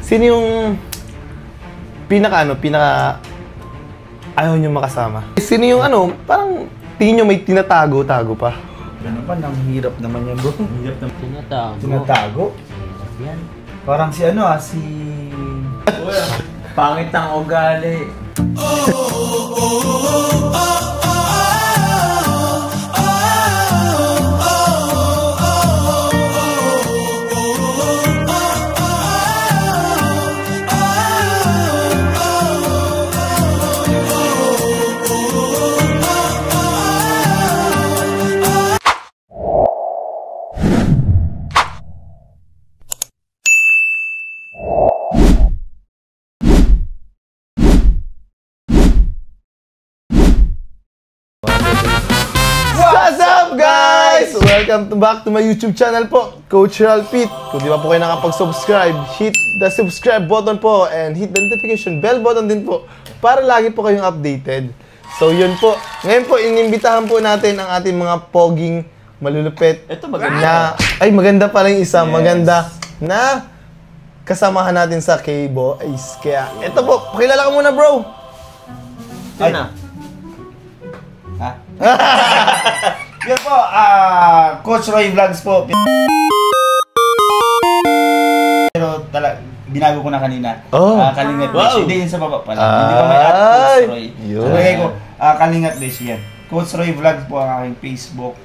Sino yung pinaka ayaw nyo makasama? Sino yung parang tingin nyo may tinatago-tago pa? Ano pa, nang hirap naman yan bro. Hirap naman. Tinatago. Tinatago? Yan. Parang si si... Pangit ang ugali. What's up guys? Welcome back to my YouTube channel po, Coach Ralpit. Kung di pa po kayo nakapag-subscribe, hit the subscribe button po and hit the notification bell button din po para lagi po kayong updated. So yun po, ngayon po inimbitahan po natin ang ating mga poging malulupit. Ito maganda. Maganda pala yung isa, maganda na kasamahan natin sa K-Boys. Kaya ito po, pakilala ka muna bro. Ito na. Ha? Yan po, Coach Roy Vlogs po. Pero binago ko na kanina. Kalingat Beshi. Hindi yun sa baba pala. Hindi pa may Coach Roy. So, lagay ko, Kalingat Beshi yan. Coach Roy Vlogs po ang aking Facebook.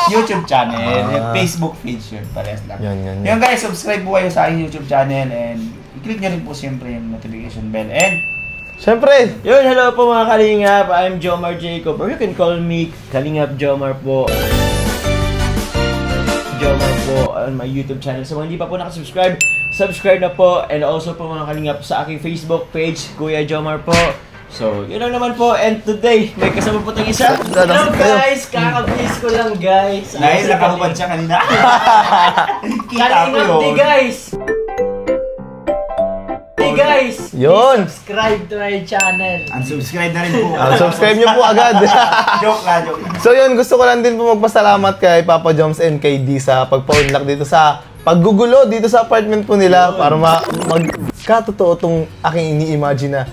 YouTube channel. Facebook page yun. Parehas lang. Yan guys, subscribe po kayo sa aking YouTube channel and i-click nyo rin po siyempre yung notification bell. And siyempre! Yun, hello po mga Kalingap. I'm Jomar Jacob, or you can call me Kalingap Jomar po. Jomar po on my YouTube channel. So, hindi pa po nakasubscribe, subscribe na po. And also po mga Kalingap sa aking Facebook page, Kuya Jomar po. So, yun lang naman po. And today, may kasama po tayong isa. Hello guys! Kakablis ko lang guys. Dahil nakahubad siya kanina. Kalingap di guys! Guys, yun. Subscribe to my channel. Unsubscribe na rin po. Subscribe nyo po agad. Joke lang. So yun, gusto ko lang din po magpasalamat kay Papa Joms and kay D sa pagpa-unlock dito sa paggugulo dito sa apartment po nila para magkatotoo itong aking ini-imagine na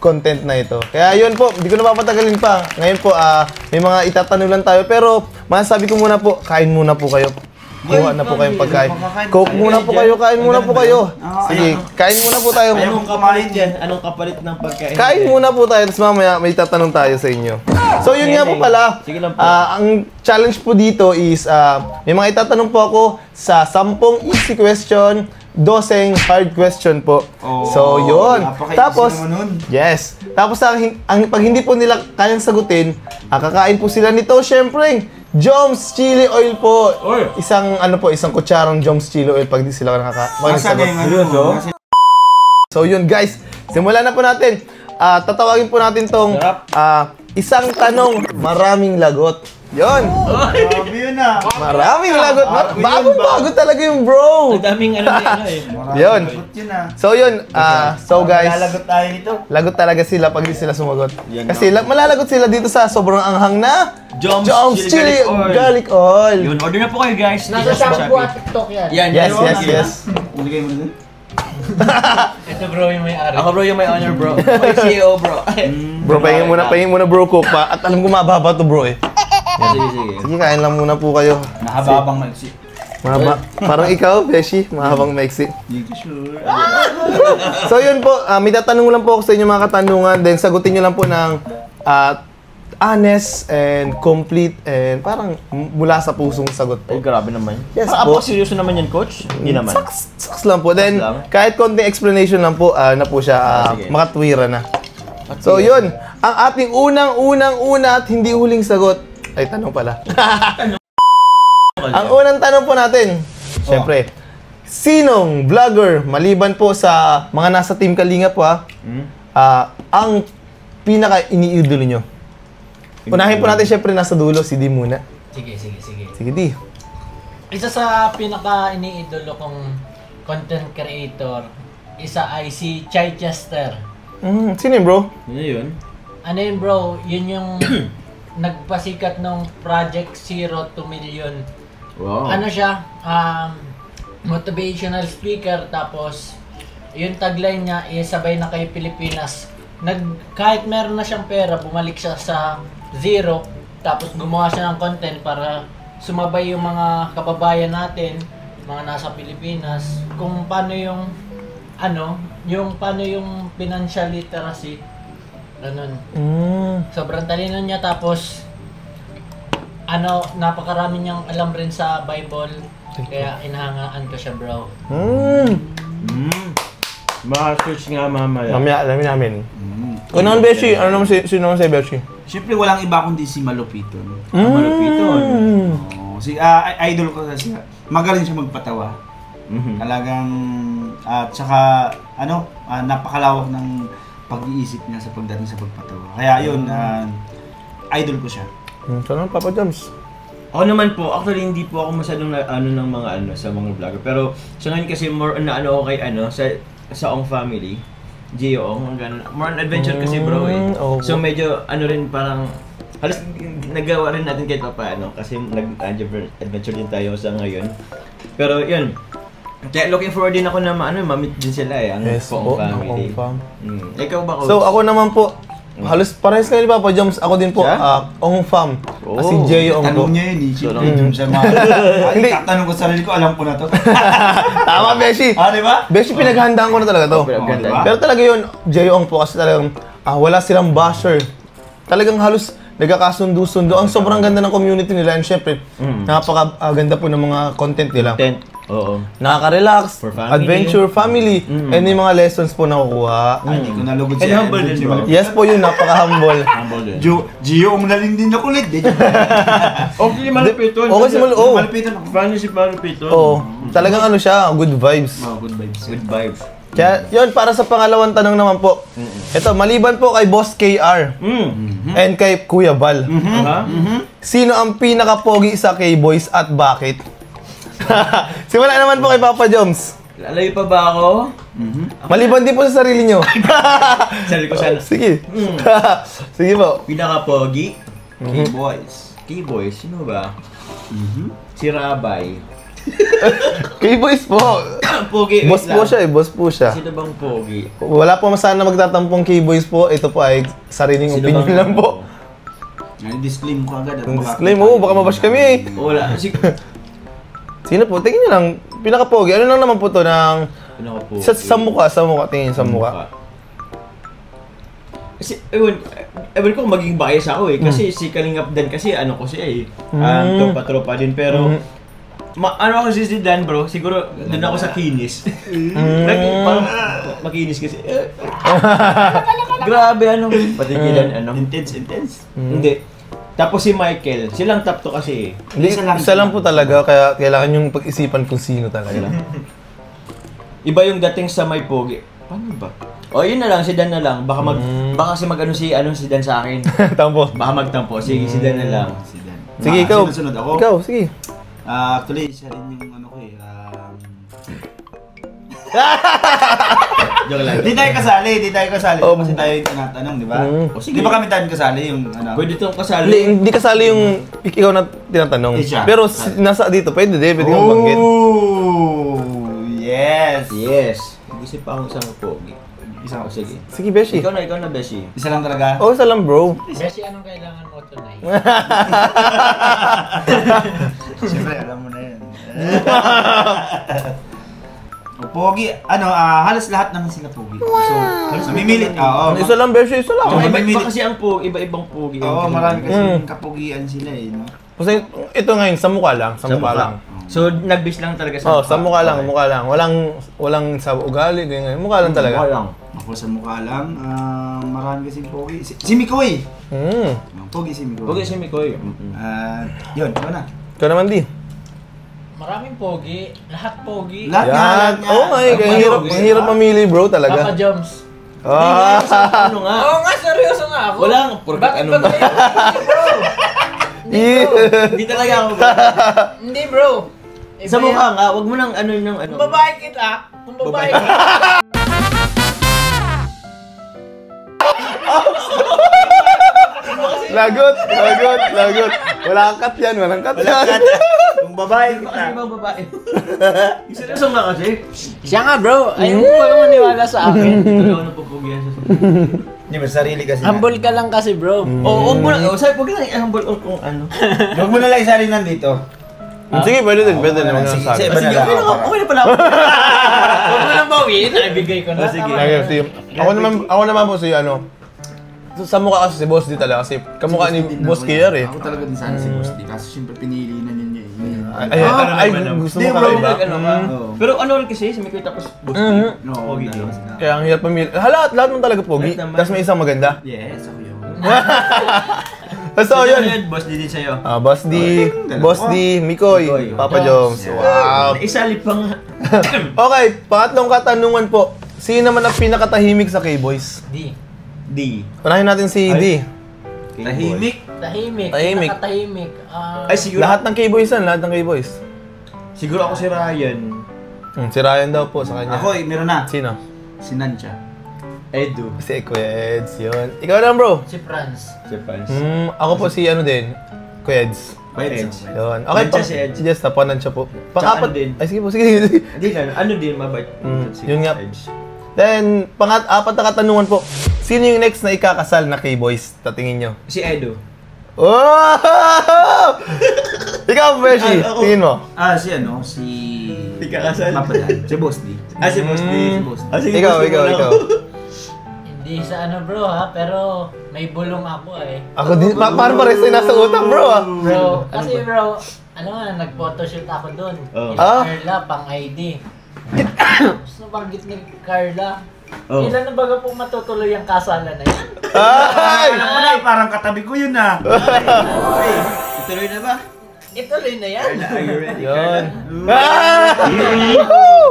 content na ito. Kaya yun po, hindi ko na papatagalin pa. Ngayon po, may mga itatanong lang tayo pero masasabi ko muna po, kain muna po kayo. Kuha na po kayong pagkain. Coke muna po kayo, kain muna po kayo. Sige, kain muna po tayo. Anong kapalit yan? Anong kapalit ng pagkain? Kain muna po tayo, tapos mamaya may tatanong tayo sa inyo. So yun nga po pala, ang challenge po dito is, may mga itatanong po ako sa 10 easy question, 12 hard question po. So yun. Tapos, yes. Tapos pag hindi po nila kayang sagutin, kakain po sila nito, syempre. Joms Chili Oil po. Isang kutsarang Joms Chili Oil pag di sila nakakasagot. So yun guys, simulan na po natin. Tatawagin po natin tong isang tanong, maraming lagot. Yun. Grabe yun Maraming lagot. Bago talaga yung bro. Ang daming Yun. So yun, so guys, malalagot tayo nito. lagot talaga sila pag di sila sumagot. Kasi malalagot sila dito sa sobrang anghang na Joms Chili Garlic Oil. Yun, order na po kayo guys. Nasa Shopee at TikTok yan. Yes. Nilagay mo na dun? Ito bro yung may-ari. Ako bro yung may honor bro. Ako yung CEO bro. Bro, pahingin muna bro Coke pa. At alam ko mababa to bro eh. Sige. Sige, kain lang muna po kayo. Mahababang maiksi. Parang ikaw, Beshi, mahabang maiksi. Sure. So yun po, may tatanong lang po ako sa inyo mga katanungan. Then sagutin nyo lang po ng honest and complete and parang mula sa pusong sagot po. Ay, grabe naman. Yes po. po. Seryoso naman yan, coach? Hindi naman. Saks lang po. Then, kahit konting explanation lang po, na po siya, makatwira na. So yun, ang ating unang-una at hindi huling sagot. Ay, tanong pala. Ang unang tanong po natin, syempre, sinong vlogger, maliban po sa mga nasa Team Kalingap po ang pinaka-iniidolo nyo? Unahin po natin syempre nasa dulo, si D muna. Sige. Sige, D. Isa sa pinaka-iniidolo kong content creator, isa ay si Chai Chester. Sino yun, bro? Ano yun bro? Yun yung nagpasikat ng Project 0 to Million. Wow. Ano siya? motivational speaker, tapos yung tagline niya sabay na kay Pilipinas. Kahit meron na siyang pera, bumalik siya sa zero, tapos gumawa siya ng content para sumabay yung mga kababayan natin, mga nasa Pilipinas, kung paano yung paano yung financial literacy. Ganun. Sobrang talino niya, tapos napakarami niyang alam rin sa Bible, kaya inahangaan ko siya, bro. Ma-search nga mamaya. Mamaya, alamin namin. Kung naman, Beshi, ano naman sino naman si Beshi? Siyempre, walang iba kundi si Malupiton. Malupiton. Idol ko kasi. Magaling siya magpatawa. Talagang, at saka, napakalawak ng pag-iisip niya sa pagdating sa pagpatawa. Kaya yun, idol ko siya. So naman, Papa Joms? Ako naman po, actually hindi po ako masyadong ng mga sa mga vlogger. Pero sa ngayon kasi more na ako kay sa Ong family. Gio Ong, more on adventure kasi bro eh. So medyo rin parang halos nagawa rin natin kahit paano kasi nag-adventure din tayo sa ngayon. Pero yun, kaya looking forward din ako na ma-meet din sila ang Ong family. Ikaw ba ko? So ako naman po, halos parehas kayo ni Papa Joms, ako din po, Ong Fam. Si Jeyo Ong po. Tanong niya yun eh, siyempre yung sa mga... Tatanong ko sa sarili ko, alam ko na to. Tama, Beshi. Diba? Beshi, pinaghandaan ko na talaga to. Diba? Pero talaga yun, Jeyo Ong po kasi talagang wala silang basher. Talagang halos nagkakasundo-sundo. Ang sobrang ganda ng community nila and syempre, napakaganda po ng mga content nila. Oo. Nakaka-relax, family. Adventure, family, and may mga lessons po nakukuha. Hindi ko nalugod And humble din, bro. Yes po yun, napaka-humble. Humble din. Gio, naling din na kulit. Okay, Malupiton. Okay, si Malupiton. Malupiton ako. Paano si Malupiton? Oo, talagang siya, good vibes. Good vibes. Good vibes. Kaya yun, para sa pangalawang tanong naman po. Ito, maliban po kay Boss KR and kay Kuya Bal. Sino ang pinaka-pogi sa K-Boys at bakit? Simula naman po kay Papa Joms. Lalayo pa ba ako? Maliban din po sa sarili nyo. Sarili ko sana. Sige. Sige po. Pinaka-pogi? K-Boys. K-Boys, sino ba? Si Rabay. K-Boys po. Pogi. Boss po siya eh, boss po siya. Sino bang pogi? Wala po sana magtatampong K-Boys po. Ito po ay sariling opinion lang po. Disclaim ko agad. Disclaim mo, baka mabash kami eh. Wala. Sino po? Tingin nyo lang. Pinaka-pogi. Ano lang naman po to ng... Pinaka-pogi. Sa mukha. Tingin sa mukha. Kasi, ewan ko maging bias ako eh. Kasi si Kalingap Dan kasi ko siya eh. Tropa-tropa din. Pero, ako si Dan bro, siguro doon ako sa kinis. Parang makinis kasi. Grabe patigilan Intense. Hindi. Tapos si Michael, silang top 2 kasi eh. Hindi, isa lang po talaga, kaya kailangan yung pag-isipan kung sino talaga. Iba yung dating sa may pogi. Paano ba? Yun na lang, si Dan na lang. Baka kasi si Dan sa akin. Tampo. Baka magtampo. Sige, si Dan na lang. Si Dan. Sige, ikaw. Sunod ako. Ikaw, sige. Actually, siya rin yung ko eh. Joke lang. Di tayo kasali. Kasi tayo yung tinatanong, di ba? Sige. Di ba kami tayo kasali yung Pwede itong kasali. Hindi kasali yung ikaw na tinatanong. Pero nasa dito, pwede kang banggit. Yes. Mag-isip pa akong isang pogi. Isa. Sige. Sige, Beshi. Ikaw na, Beshi. Isa lang talaga? Isa lang, bro. Beshi, anong kailangan mo tonight? Siyempre, alam mo na yan. Pogi, halos lahat naman sila pogi. So, namimilit. Isa lang, Beshi, isa lang. Iba kasi ang iba-ibang pogi. Marami kasi kapogian sila eh, no? Kasi ito ngayon, sa mukha lang. Sa mukha lang. So, nag-base lang talaga sa mukha? Sa mukha lang, mukha lang. Walang sa ugali, ganyan. Mukha lang talaga. Mukha lang. Ako sa mukha lang, marami kasing pogi. Si Mikoy! Pogi si Mikoy. Pogi si Mikoy. Yun, ito na. Ito naman di. Maraming pogi. Lahat pogi. Lahat nga. Oo nga eh. Ang hirap mamili, bro, talaga. Papa Joms. Ano nga? Oo nga, seryoso nga ako. Wala nga. Bakit ba kayo? Bro. Hindi talaga ako, bro. Hindi, bro. Sa mukha nga, wag mo nang yung Kung babae kita, kung babae kita. Lagot. Walang cut yan. Kung Kung babae Kasi kita. ibang babae. Seryoso nga kasi. Siya nga bro, ayaw mo ba maniwala sa akin? Ito lang ang napupugyan sa Hindi ba, sarili kasi. Humble ka lang kasi bro. Oo, huwag mo lang. Sabi, huwag lang i-humble or kung ano. Huwag mo na lang isali nandito. Sige, pwede din. Pwede naman Sige, yung sige, sabi. iba na lang. Okay na pala ako. Huwag mo lang bawiin, naibigay ko na. Sige. Tama Okay, na. sige. Ako naman po si ano. Sa mukha kasi si Boss D talaga kasi kamukha ni Boss Kier eh. Ako talaga din sana si Boss D. Kaso siyempre pinili na niya Ay, gusto mo kakaiba? Ano ka? Pero ano rin kasi, sumikoy tapos boss. No, Pogi dalawa din. sila. Kaya ang hirap pamili. Lahat mo talaga pogi. Lahat naman. Tapos may isang maganda. Yes, ako yun. So, yun. Boss din sa'yo. Boss D, Boss D, Mikoy, Mikoy. Papa Joms. Wow. Isalip pang... Okay, pangatlong katanungan po. Sino naman ang pinakatahimik sa K-Boys? Di. D. Unahin natin si D. Tahimik. Tahimik. Tahimik. Pinakatahimik. Ay, siguro. Lahat ng K-Boys yan, lahat ng K-Boys. Siguro ako si Ryan. Si Ryan daw po sa kanya. Ako meron na. Sino? Si Nancha. Edu. Si Kuya Eds, yun. Ikaw lang bro. Si Franz. Si Franz. Ako po si ano din, Kuya Eds. Edge. Yun. Okay, Nandiyan si Eds. Si Jess, tapanan siya po. Tsaka Pang-apat ano din? Ay, sige po, sige. sige. Hindi na, ano din, mabait. Yun nga. Then, apat na katanungan po. Sino yung next na ikakasal na K-Boys? Tatingin nyo. Si Edu. Oh! Ikaw, Beshi, Ako. tingin mo. Si ano, si... Ikakasal. Mapadan. Si Boss D. Si Boss D. Sige, Ikaw, boss, ikaw, muna ikaw. ako. Hindi sa ano bro ha, pero may bulong ako eh. Ako din, parang pares na nasa utak, bro. Bro, kasi bro, ano nga, nag-photoshoot ako dun. Oh. Ila Carla, pang ID. Gusto banggit ni Carla. Oh. Ilan na baga pong matutuloy ang kasalan na yun? Ay! Alam mo na, parang katabi ko yun ah. Ay, ituloy na ba? Ituloy na yan. Are you ready? Yun. Ah!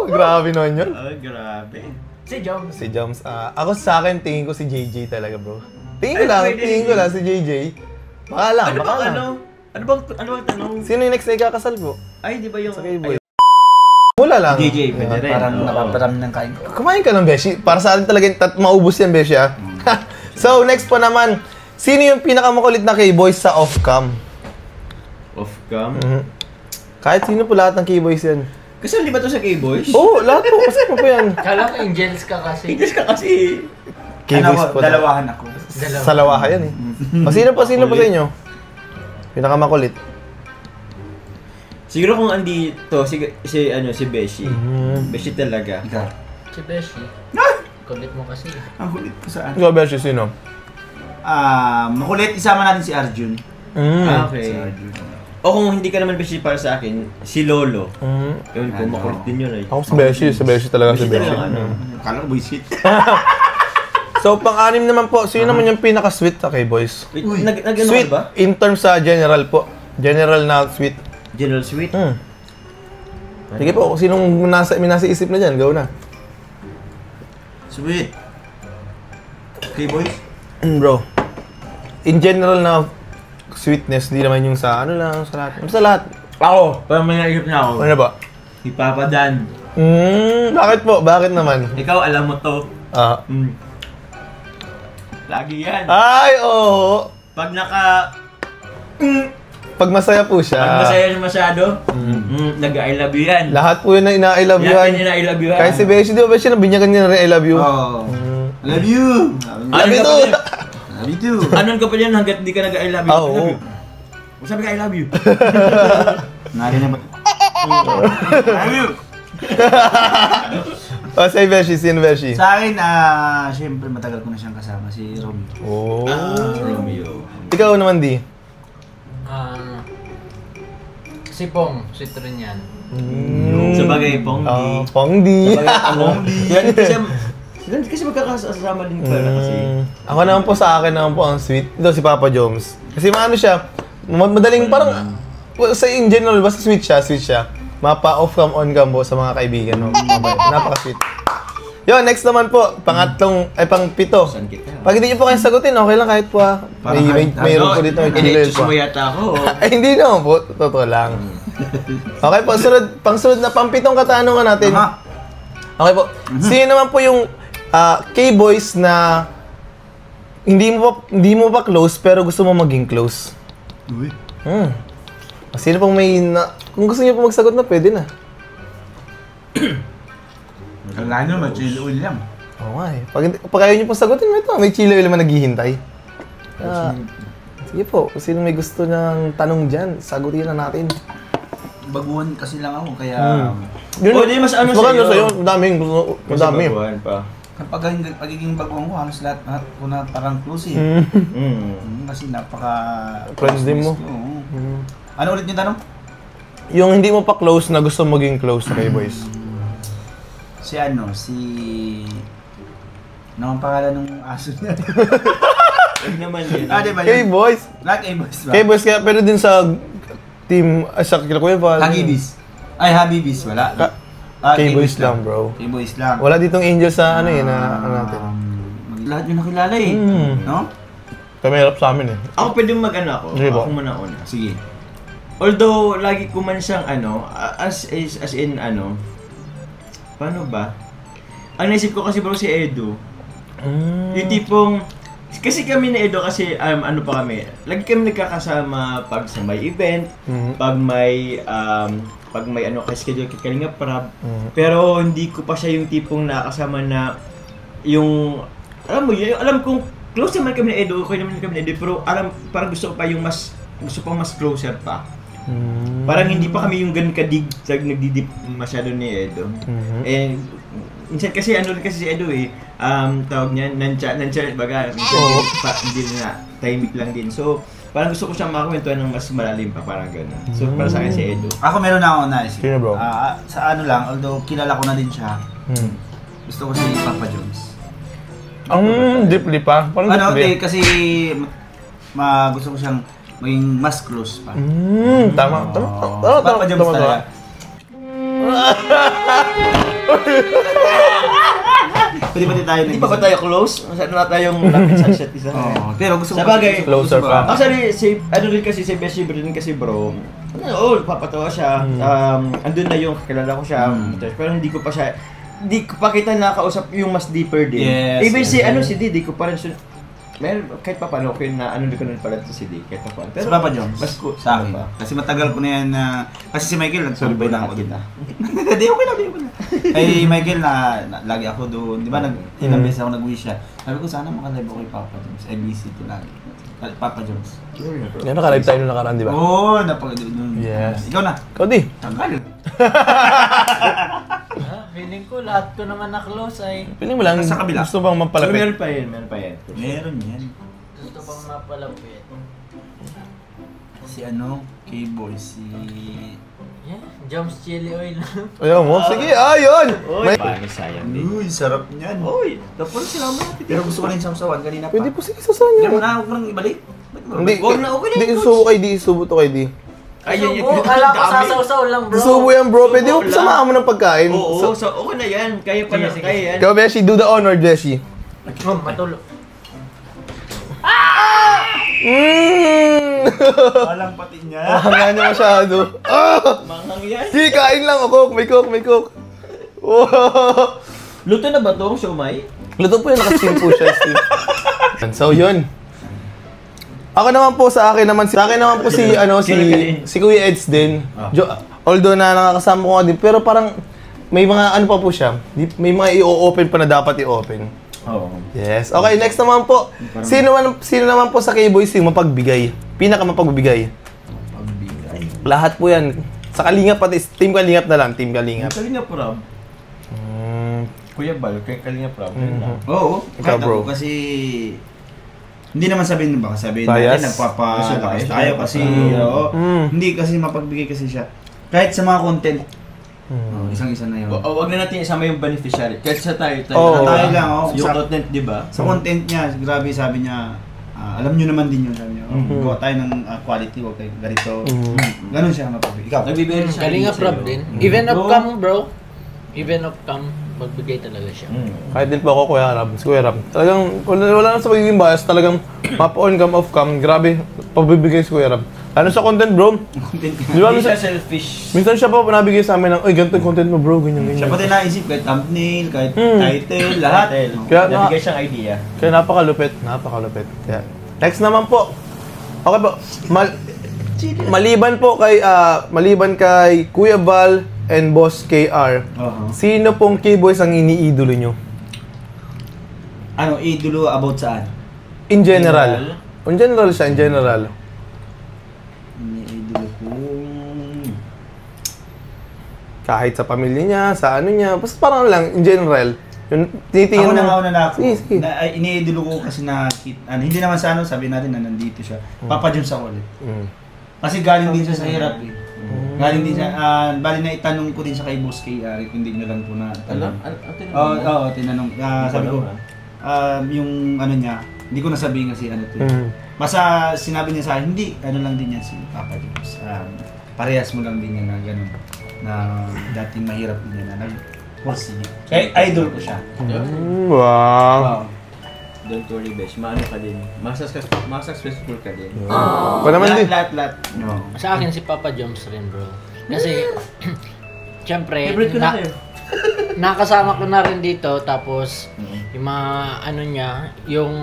Grabe naman yun. Oh, grabe. Si Joms. Si Joms, ako sa akin, tingin ko si JJ talaga, bro. Tingin ko Ay, lang, pwede tingin rin ko yun. lang si JJ. Baka lang, Ano baka bang lang. ano? Ano bang tanong? Sino yung next na ikakasal po? Ay, di ba yung... Sa K-Boy. Mula lang. JJ, pwede rin. Parang Oo. napaparami ng kain ko. Kumain ka ng Beshi. Para sa atin talaga, maubos yan, Beshi, ah. So, next po naman, sino yung pinakamakulit na K-Boys sa off-cam? Off-cam? Kahit sino po lahat ng K-Boys yan. Kasi di ba to sa K-Boys? Oo, lahat po. Kasama po yan. Kala ko angels ka kasi. English ka kasi. K-Boys po. Dalawahan ako. Sa lawaha yan eh. O, sino po sa inyo? Pinakamakulit. Siguro kung andito, si Beshi. Beshi talaga. Ikaw. Si Beshi. Kulit mo kasi. Ang kulit ko saan? Ikaw, Beshi, sino? Makulit, isama natin si Arjun. Okay. Si Arjun. O kung hindi ka naman Beshi para sa akin, si Lolo. Yun, kung Ano? makulit din yun eh. Ako si Beshi talaga si Beshi Beshi. talaga, ano? Kala ko buisit. So, pang-anim naman po, sino naman yung pinaka-sweet sa K-Boys? Wait, Uy, nag-ano Sweet ba? in terms sa general po. General na sweet. General Sweet? Sige po, kung sinong may nasa isip na dyan, go na. Sweet. Okay, boys? Bro, in general na sweetness, di naman yung sa ano lang, sa lahat. Sa lahat. Ako, parang may naisip na ako. Ano ba? Si Papa Dan. Bakit po? Bakit naman? Ikaw, alam mo to. Lagi yan. Ay, oo. Pag Pag masaya po siya. pag masaya siya masyado, nag-I love you yan. Lahat po yun na ina-I love you. Lahat yan I love you yan. Kahit si Beshi, di ba Beshi, nabinyagan niya na rin I love you? Oh. Love you. Love you too. Love you too. Anon ka pa dyan hanggat di ka nag-I love you. Oo. I love you. Sabi ka I love you. Nari na ba? Love you. Si Beshi, sino Beshi? Sa akin, syempre matagal ko na siyang kasama, si Romeo. Oh. Romeo. Ikaw naman, Di. Si Pong, si Trinyan. Sa bagay, Pongdi. Pongdi. Yan kasi magkakasama din pala kasi. Ako naman po sa akin naman po ang sweet. Ito si Papa Joms. Kasi maano siya, madaling parang, sa in general, basta sweet siya. Mapa-off cam, on cam po sa mga kaibigan. No? Napaka-sweet. Yun, next naman po, pang-pito. Saan kita? Pag hindi niyo po kayo sagutin, okay lang kahit po ah. Mayroon po dito, may channel po. mo yata ako. Ay, hindi naman po. Totoo lang. Okay po, pang-sunod na pang-pitong katanungan natin. Okay po. Sino naman po yung K-Boys na hindi mo pa close pero gusto mo maging close? Uy. Sino pong may Kung gusto niyo po magsagot na, pwede na. Kailangan nyo, may chili oil yan. Oo nga eh. Pag ayaw niyo po sagutin mo ito, may chili oil naman naghihintay. Sige po, kung sino may gusto ng tanong dyan, sagutin na natin. Baguhan kasi lang ako, kaya... O, di mas ano Maganda sa'yo. sa'yo, madaming. Madami. Baguhan pa. Kapag pagiging baguhan ko, halos lahat ko na parang close eh. Kasi napaka... Friends din mo. Oo. Ano ulit yung tanong? Yung hindi mo pa close na gusto maging close sa boys. Si ano, si... Ano ang pangalan ng aso niya? Huwag naman yun. Di ba yun? K-boys. Not A-Boys ba? K-boys kaya, pero din sa team, sa kila Kuya Val. Hagibis. Ay, Habibis, wala. K-boys lang, bro. K-Boys lang. Wala ditong angel sa ano eh, na ano natin. Lahat yung nakilala eh. No? Kami hirap sa amin eh. Ako pwede mag-ano ako. Sige po. Ako muna una. Sige. Although, lagi ko man siyang ano, as in ano, paano ba? Ang naisip ko kasi bro si Edo. Yung tipong, kasi kami ni Edo kasi ano pa kami, lagi kami nagkakasama pag sa may event, pag may ano kasi schedule kay Kalinga Prab. Pero hindi ko pa siya yung tipong nakasama na yung alam mo yun, alam kong close naman kami ni Edo, okay naman kami ni Edo, pero parang gusto ko pa yung gusto pang mas closer pa. Parang hindi pa kami yung ganun nagdidip masyado ni Edo. And minsan kasi ano rin kasi si Edo eh, tawag niya, nanchat baga, minsan hindi na, tahimik lang din. So, parang gusto ko siyang makakwentuhan ng mas malalim pa, parang gano'n. So, para sa akin si Edo. Ako meron na ako naisip. Sino, bro? Sa ano lang, although kilala ko na din siya, gusto ko si Papa Jones. Ang deeply pa? Parang Ano, deeply. kasi gusto ko siyang maging mas close pa. Tama. Papa Jones talaga. Pwede ba din tayo Hindi pa ba tayo close? Masyado na tayong lapit sa isa't isa. Pero gusto ko Sa bagay, closer pa. Actually, ano rin kasi, si Beshi rin kasi bro, papatawa siya, andun na yung kakilala ko siya, pero hindi ko pa kita nakausap yung mas deeper din. Yes, Even yes, si Didi ko pa rin kahit pa paano ko na ano ko nun pala si Didi, kahit pa paano. Si Papa Jones, mas sa akin. pa. Kasi matagal ko na yan na... kasi si Michael, nagsulbay na ako kita. Di okay lang. Kay Michael lagi ako doon. Di ba, ilang beses ako nag-wish siya. Sabi ko, sana makalive ako kay Papa Jones. LBC to lagi. Papa Jones. Yan, nakalive tayo nung nakaraan, di ba? Oo, napaka-doon. Yes. Ikaw na. Ikaw di. Tagal. Feeling ko lahat ko naman na-close ay Piling mo lang, Sa kabila. gusto bang Pero mapalapit? meron pa yan. Meron yan. gusto pang mapalapit. Si ano, K-Boy, si... Yeah, Joms Chili Oil. Ayaw mo? Sige, ayun! Uy, paano sayang din. Uy, sarap niyan. Uy, tapos sila mo natin. Pero gusto ko rin samsawan kanina pa. Pwede po sige sasawan Hindi niyo. mo na, huwag mo nang ibalik. Ba't mo? Hindi, Wag na, okay na hindi, yun, isubo kay di, isubo to kay di. Ayun, Subo, kala ko sasaw-saw lang bro. Isubo yan bro, pwede mo Subo samahan mo ng pagkain. Oo, so okay na yan. Kaya pa na, Sige, kaya yan. Ikaw, Beshi, do the honor, Beshi. Matulo. Walang pati niya. Hanga niya masyado. Manghang yan. Sige, kain lang ako. May cook. Wow. Luto na ba itong siomay? Luto po yun, nakasteam po siya, Steve. So, yun. Sa akin naman po si Kuya Eds din. Although na nakakasama ko nga din, pero parang may mga ano pa po siya. May mga i-open pa na dapat i-open. Oo. Yes. Okay, next naman po. Sino naman po sa K-Boys yung mapagbigay? Pinakamapagbigay. Lahat po yan. Sa Kalingap pati, Team Kalingap na lang, Team Kalingap. Kalinga Prab. Kuya Bal, kay Kalinga Prab. Oo, Ikaw, kahit bro. ako kasi... Hindi naman sabihin Bias? natin nagpapalakas tayo kasi hindi kasi mapagbigay kasi siya. Kahit sa mga content, isang-isa na yun. Wag na natin isama yung beneficiary. Kahit sa tayo Tayo lang, yung content, di ba? Sa content niya, grabe sabi niya, alam nyo naman din yun, sabi niya. Gawa tayo ng quality, huwag kayo ganito. Ganun siya mapagbigay. Ikaw? Nagbibigay siya. Kalinga Prab din. Even of cam bro. Even of cam, magbigay talaga siya. Kahit din po ako, Kuya Rab. Talagang, wala na sa pagiging bias. Talagang, mapa-on cam, off cam. Grabe, pabibigay si Kuya Rab. Ano sa content, bro? Di ba, Hindi minsan, siya selfish. minsan siya pa nabigay sa amin ng, oy, ganito yung content mo, bro. Ganyan. Siya pati naisip, kahit thumbnail, kahit title, lahat. Kaya, Nabigay siyang idea. Kaya napakalupit. Kaya, next naman po. Okay po. Maliban kay Kuya Val and Boss KR, sino pong K-Boys ang iniidolo nyo? Ano, idolo about saan? In general. In general siya, in general. Idolo ko. Kahit sa pamilya niya, sa ano niya, basta parang lang, in general. Yung tinitingnan Ako na ako. Sige. Iniidolo ko kasi hindi naman sa ano, sabi natin na nandito siya. Papa Jones ako ulit. Kasi galing din siya sa hirap eh. Galing din siya, bali na itanong ko din siya kay Boss KR, hindi nyo lang po na tanong. Oo, tinanong. Sabi ko, yung ano niya, hindi ko nasabihin kasi ano to. Basta sinabi niya sa akin, hindi, ano lang din yan si Papa Jones. Parehas mo lang din yan na gano'n. Na dating mahirap din yan na nag-force niya. Kaya idol ko siya. Wow. Don't worry, Besh. Maano ka din. Successful ka din. Pa naman din. Lahat. Sa akin si Papa Jones rin, bro. Kasi, syempre, Favorite ko na kayo. nakasama ko na rin dito, tapos, yung mga ano niya, yung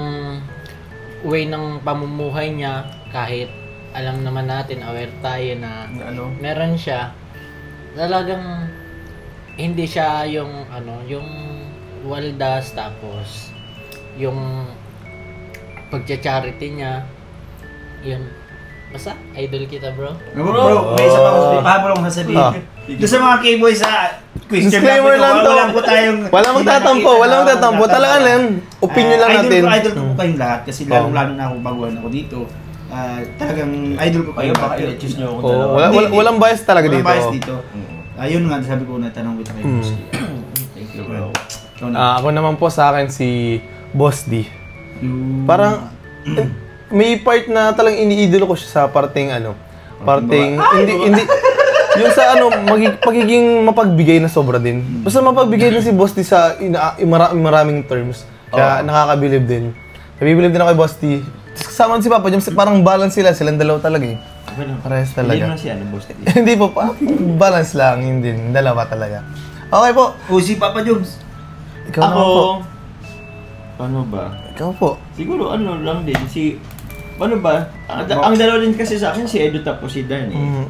way ng pamumuhay niya, kahit alam naman natin, aware tayo na meron siya, talagang hindi siya yung ano, yung waldas, tapos yung pagcha-charity niya, yun. Basta, idol kita, bro. Bro, may isa pa akong sasabihin. Doon sa mga K-Boys question Disclaimer lang to. Wala po tayong... Walang magtatampo. Talagang lang, opinion lang natin. Idol ko kayong lahat kasi lalong-lalo na ako baguhan ako dito. Talagang idol ko kayo. Baka i-choose nyo ako dalawa. Walang bias talaga dito. Walang bias dito. Ayun nga, sabi ko na tanong kita kay Boss. Thank you, bro. Ako naman po sa akin si Boss D. Parang may part na talagang iniidolo ko siya sa parting hindi yung sa pagiging mapagbigay na sobra din. Basta mapagbigay din si Boss D sa maraming terms. Kaya nakakabilib din. Nabibilib din ako kay Boss D. Kasama si Papa Jones, parang balance silang dalawa talaga eh. Parehas talaga. Hindi naman si Boss D. Hindi po, balance lang, hindi. Dalawa talaga. Okay po. Si Papa Jones. Ikaw naman po. Paano ba? Ikaw po. Siguro ano lang din, ano ba? Ang dalawa din kasi sa akin si Edo tapos si Dan eh.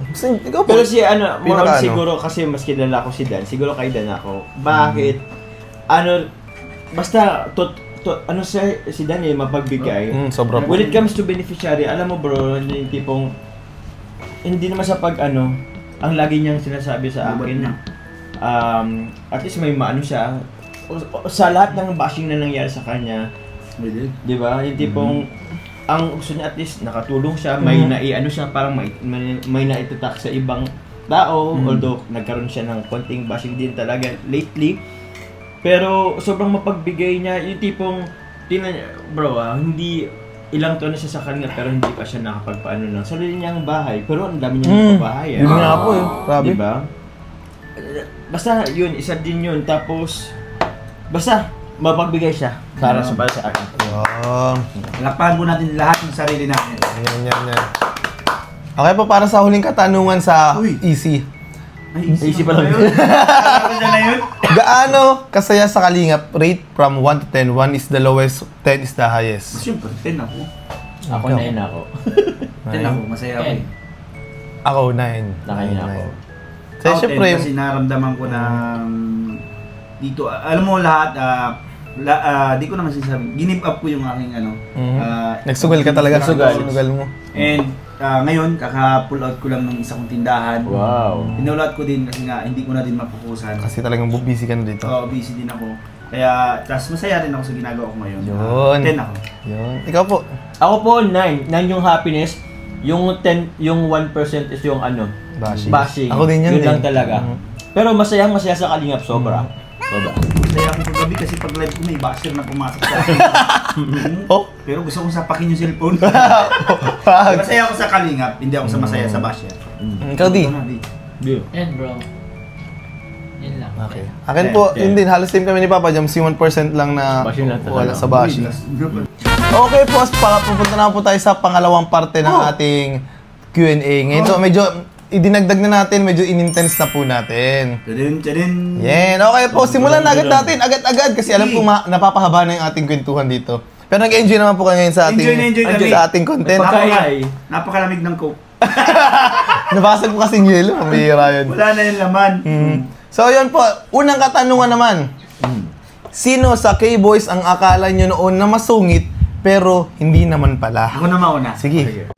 Ikaw po. Pero si more on Pinaka siguro kasi mas kilala ko si Dan, siguro kay Dan ako. Bakit? Basta si Dan eh, mapagbigay. Sobra po. When it comes to beneficiary, alam mo bro, yung tipong hindi naman sa ang lagi niyang sinasabi sa akin, at least may maano siya, sa lahat ng bashing na nangyari sa kanya, di ba? Yung tipong, ang gusto niya at least nakatulong siya, may naiano siya, parang may naitatak sa ibang tao, although nagkaroon siya ng konting bashing din talaga lately. Pero sobrang mapagbigay niya, yung tipong, bro hindi, ilang taon na siya sa kanila pero hindi pa siya nakapagpaano ng sarili niyang bahay. Pero ang dami niyang bahay. Yun nga po eh, grabe. Diba? Basta yun, isa din yun. Tapos, basta mapagbigay siya para sa akin. Lakpahan po natin lahat ng sarili natin. Yan. Okay po, para sa huling katanungan sa Easy. Easy pa lang. Gaano kasaya sa Kalingap? Rate from 1 to 10. 1 is the lowest, 10 is the highest. Siyempre, 10 ako. Ako 9 ako. 10 ako, masaya ako eh. Ako 9. Nakain ako. Kasi syempre, kasi naramdaman ko na dito, alam mo lahat, di ko naman sinasabi, ginip up ko yung aking nagsugal ka talaga. Sugal mo. And ngayon, kaka-pull out ko lang ng isa kong tindahan. Wow. Pinull out ko din kasi nga hindi ko na din mapukusan. Kasi talagang busy ka na dito. Oo, busy din ako. Kaya, tas masaya rin ako sa ginagawa ko ngayon. Yun. 10 ako. Yun. Ikaw po? Ako po 9. 9 yung happiness. Yung 10, yung 1% is yung bashing. Ako din yun lang talaga. Pero masaya sa Kalingap sobra. Masaya ako paggabi kasi pag live ko may basher na pumasok sa akin. Pero gusto kong sapakin yung cellphone. Masaya ako sa Kalingap, hindi ako sa masaya sa basher. Ikaw di? Yan, bro. Yan lang. Okay. Akin po, hindi. Halos same kami ni Papa Jam. Si 1% lang na wala sa bashing. Okay po, pupunta na po tayo sa pangalawang parte ng ating Q&A. Ngayon to, medyo idinagdag na natin, medyo in-intense na po natin. Tadin. Yan. Okay po, simulan na agad natin. Agad-agad. Kasi alam ko napapahaba na yung ating kwentuhan dito. Pero nag-enjoy naman po kayo ngayon sa ating, Enjoy sa ating content. Napakalamig ng Coke. Nabasag mo kasing yelo, pambihira yun. Wala na yung laman. So yun po, unang katanungan naman. Sino sa K-Boys ang akala nyo noon na masungit pero hindi naman pala? Ako na mauna. Sige.